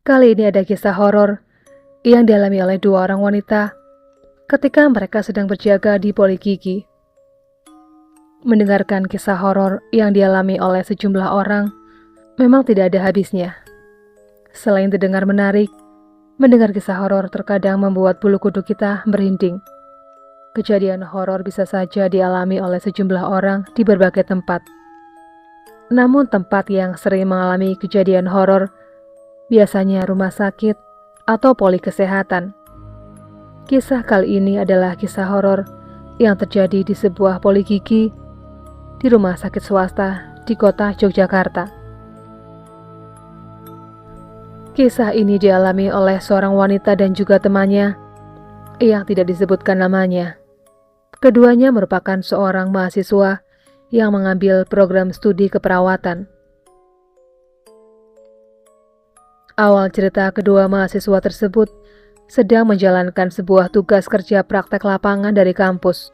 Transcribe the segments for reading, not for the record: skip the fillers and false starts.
Kali ini ada kisah horor yang dialami oleh dua orang wanita ketika mereka sedang berjaga di Poligigi. Mendengarkan kisah horor yang dialami oleh sejumlah orang memang tidak ada habisnya. Selain terdengar menarik, mendengar kisah horor terkadang membuat bulu kuduk kita merinding. Kejadian horor bisa saja dialami oleh sejumlah orang di berbagai tempat. Namun tempat yang sering mengalami kejadian horor biasanya rumah sakit atau poli kesehatan. Kisah kali ini adalah kisah horor yang terjadi di sebuah poligigi di rumah sakit swasta di kota Yogyakarta. Kisah ini dialami oleh seorang wanita dan juga temannya yang tidak disebutkan namanya. Keduanya merupakan seorang mahasiswa yang mengambil program studi keperawatan. Awal cerita, kedua mahasiswa tersebut sedang menjalankan sebuah tugas kerja praktek lapangan dari kampus.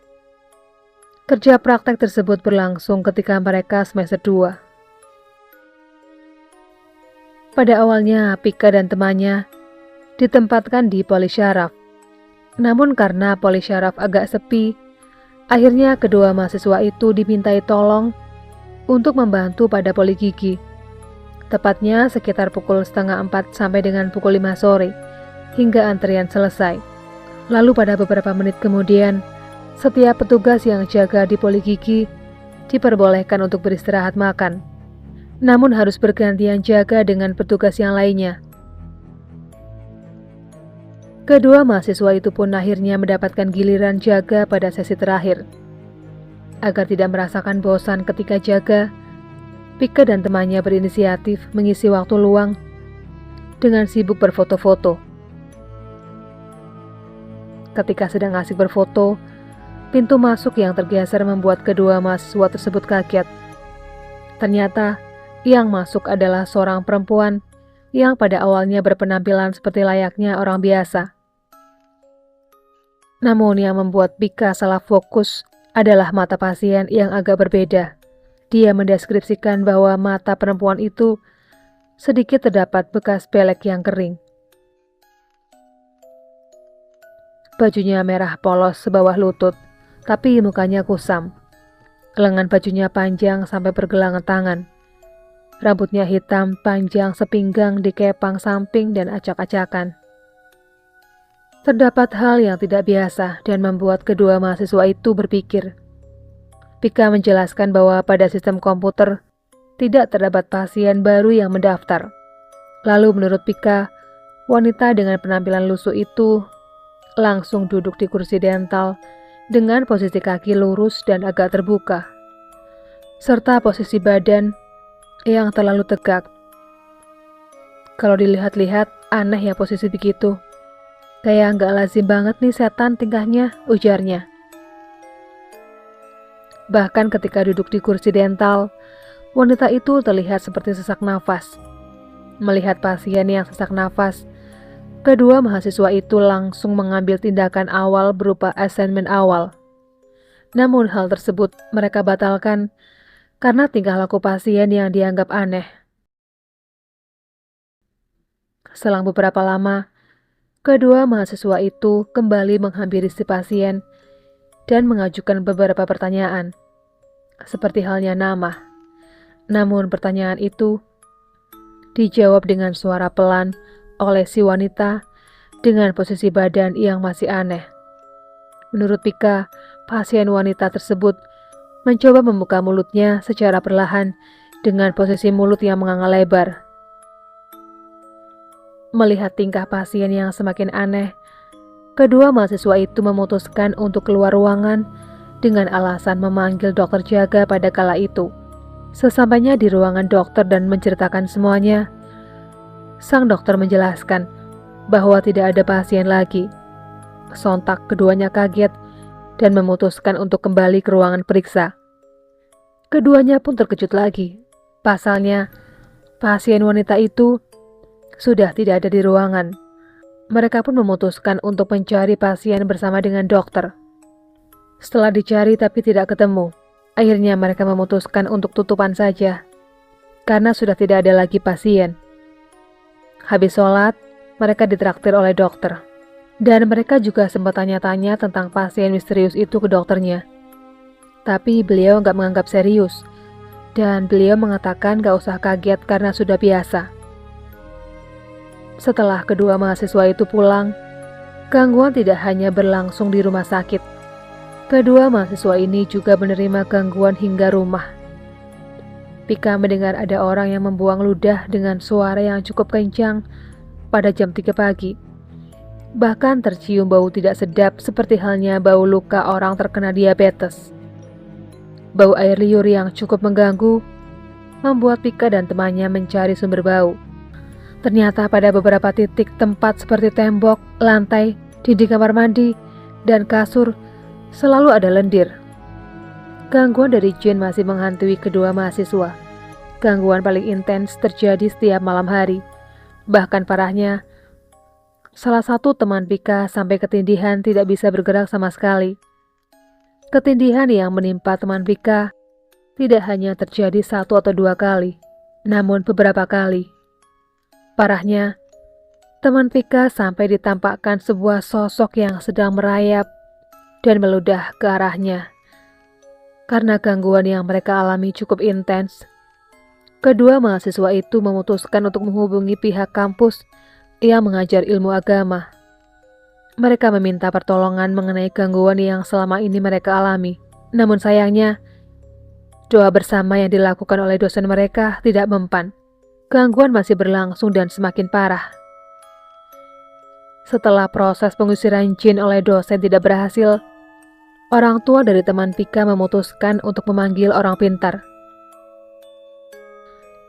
Kerja praktek tersebut berlangsung ketika mereka semester 2. Pada awalnya, Pika dan temannya ditempatkan di polisyaraf. Namun karena polisyaraf agak sepi, akhirnya kedua mahasiswa itu dimintai tolong untuk membantu pada poligigi. Tepatnya sekitar pukul 3:30 sampai dengan pukul 5 sore, hingga antrian selesai. Lalu pada beberapa menit kemudian, setiap petugas yang jaga di poligigi diperbolehkan untuk beristirahat makan. Namun harus bergantian jaga dengan petugas yang lainnya. Kedua mahasiswa itu pun akhirnya mendapatkan giliran jaga pada sesi terakhir. Agar tidak merasakan bosan ketika jaga, Pika dan temannya berinisiatif mengisi waktu luang dengan sibuk berfoto-foto. Ketika sedang asik berfoto, pintu masuk yang tergeser membuat kedua mahasiswa tersebut kaget. Ternyata yang masuk adalah seorang perempuan yang pada awalnya berpenampilan seperti layaknya orang biasa. Namun yang membuat Pika salah fokus adalah mata pasien yang agak berbeda. Dia mendeskripsikan bahwa mata perempuan itu sedikit terdapat bekas belek yang kering. Bajunya merah polos sebawah lutut, tapi mukanya kusam. Lengan bajunya panjang sampai pergelangan tangan. Rambutnya hitam panjang sepinggang dikepang samping dan acak-acakan. Terdapat hal yang tidak biasa dan membuat kedua mahasiswa itu berpikir. Pika menjelaskan bahwa pada sistem komputer tidak terdapat pasien baru yang mendaftar. Lalu menurut Pika, wanita dengan penampilan lusuh itu langsung duduk di kursi dental dengan posisi kaki lurus dan agak terbuka, serta posisi badan yang terlalu tegak. Kalau dilihat-lihat aneh ya posisi begitu. Kayak nggak lazim banget nih setan tingkahnya, ujarnya. Bahkan ketika duduk di kursi dental, wanita itu terlihat seperti sesak nafas. Melihat pasien yang sesak nafas, kedua mahasiswa itu langsung mengambil tindakan awal berupa assignment awal. Namun hal tersebut mereka batalkan karena tingkah laku pasien yang dianggap aneh. Selang beberapa lama, kedua mahasiswa itu kembali menghampiri si pasien dan mengajukan beberapa pertanyaan, seperti halnya nama. Namun pertanyaan itu dijawab dengan suara pelan oleh si wanita dengan posisi badan yang masih aneh. Menurut Pika, pasien wanita tersebut mencoba membuka mulutnya secara perlahan dengan posisi mulut yang menganga lebar. Melihat tingkah pasien yang semakin aneh, kedua mahasiswa itu memutuskan untuk keluar ruangan dengan alasan memanggil dokter jaga pada kala itu. Sesampainya di ruangan dokter dan menceritakan semuanya, sang dokter menjelaskan bahwa tidak ada pasien lagi. Sontak keduanya kaget dan memutuskan untuk kembali ke ruangan periksa. Keduanya pun terkejut lagi. Pasalnya, pasien wanita itu sudah tidak ada di ruangan. Mereka pun memutuskan untuk mencari pasien bersama dengan dokter. Setelah dicari tapi tidak ketemu, akhirnya mereka memutuskan untuk tutupan saja, karena sudah tidak ada lagi pasien. Habis sholat, mereka ditraktir oleh dokter. Dan mereka juga sempat tanya-tanya tentang pasien misterius itu ke dokternya. Tapi beliau nggak menganggap serius. Dan beliau mengatakan gak usah kaget karena sudah biasa. Setelah kedua mahasiswa itu pulang, gangguan tidak hanya berlangsung di rumah sakit. Kedua mahasiswa ini juga menerima gangguan hingga rumah. Pika mendengar ada orang yang membuang ludah dengan suara yang cukup kencang pada jam 3 pagi. Bahkan tercium bau tidak sedap seperti halnya bau luka orang terkena diabetes. Bau air liur yang cukup mengganggu membuat Pika dan temannya mencari sumber bau. Ternyata pada beberapa titik tempat seperti tembok, lantai, dinding kamar mandi, dan kasur selalu ada lendir. Gangguan dari jin masih menghantui kedua mahasiswa. Gangguan paling intens terjadi setiap malam hari. Bahkan parahnya, salah satu teman Pika sampai ketindihan tidak bisa bergerak sama sekali. Ketindihan yang menimpa teman Pika tidak hanya terjadi 1 atau 2 kali, namun beberapa kali. Parahnya, teman Pika sampai ditampakkan sebuah sosok yang sedang merayap dan meludah ke arahnya. Karena gangguan yang mereka alami cukup intens, kedua mahasiswa itu memutuskan untuk menghubungi pihak kampus yang mengajar ilmu agama. Mereka meminta pertolongan mengenai gangguan yang selama ini mereka alami. Namun sayangnya, doa bersama yang dilakukan oleh dosen mereka tidak mempan. Gangguan masih berlangsung dan semakin parah. Setelah proses pengusiran jin oleh dosen tidak berhasil, orang tua dari teman Pika memutuskan untuk memanggil orang pintar.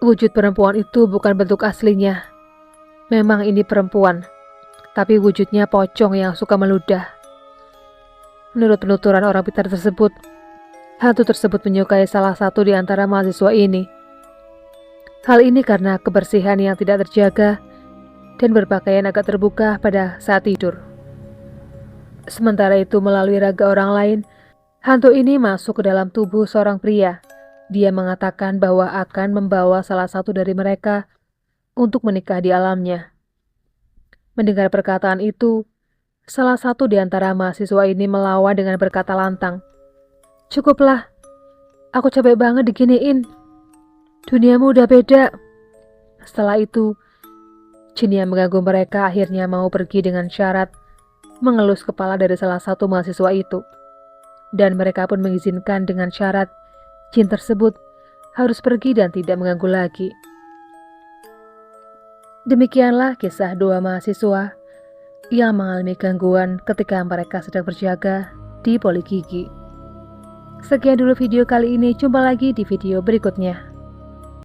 Wujud perempuan itu bukan bentuk aslinya. Memang ini perempuan, tapi wujudnya pocong yang suka meludah. Menurut penuturan orang pintar tersebut, hantu tersebut menyukai salah satu di antara mahasiswa ini. Hal ini karena kebersihan yang tidak terjaga dan berpakaian agak terbuka pada saat tidur. Sementara itu melalui raga orang lain, hantu ini masuk ke dalam tubuh seorang pria. Dia mengatakan bahwa akan membawa salah satu dari mereka untuk menikah di alamnya. Mendengar perkataan itu, salah satu di antara mahasiswa ini melawan dengan berkata lantang, "Cukuplah, aku capek banget diginiin. Duniamu udah beda." Setelah itu, jin yang mengganggu mereka akhirnya mau pergi dengan syarat mengelus kepala dari salah satu mahasiswa itu. Dan mereka pun mengizinkan dengan syarat jin tersebut harus pergi dan tidak mengganggu lagi. Demikianlah kisah dua mahasiswa yang mengalami gangguan ketika mereka sedang berjaga di Poligigi. Sekian dulu video kali ini, jumpa lagi di video berikutnya.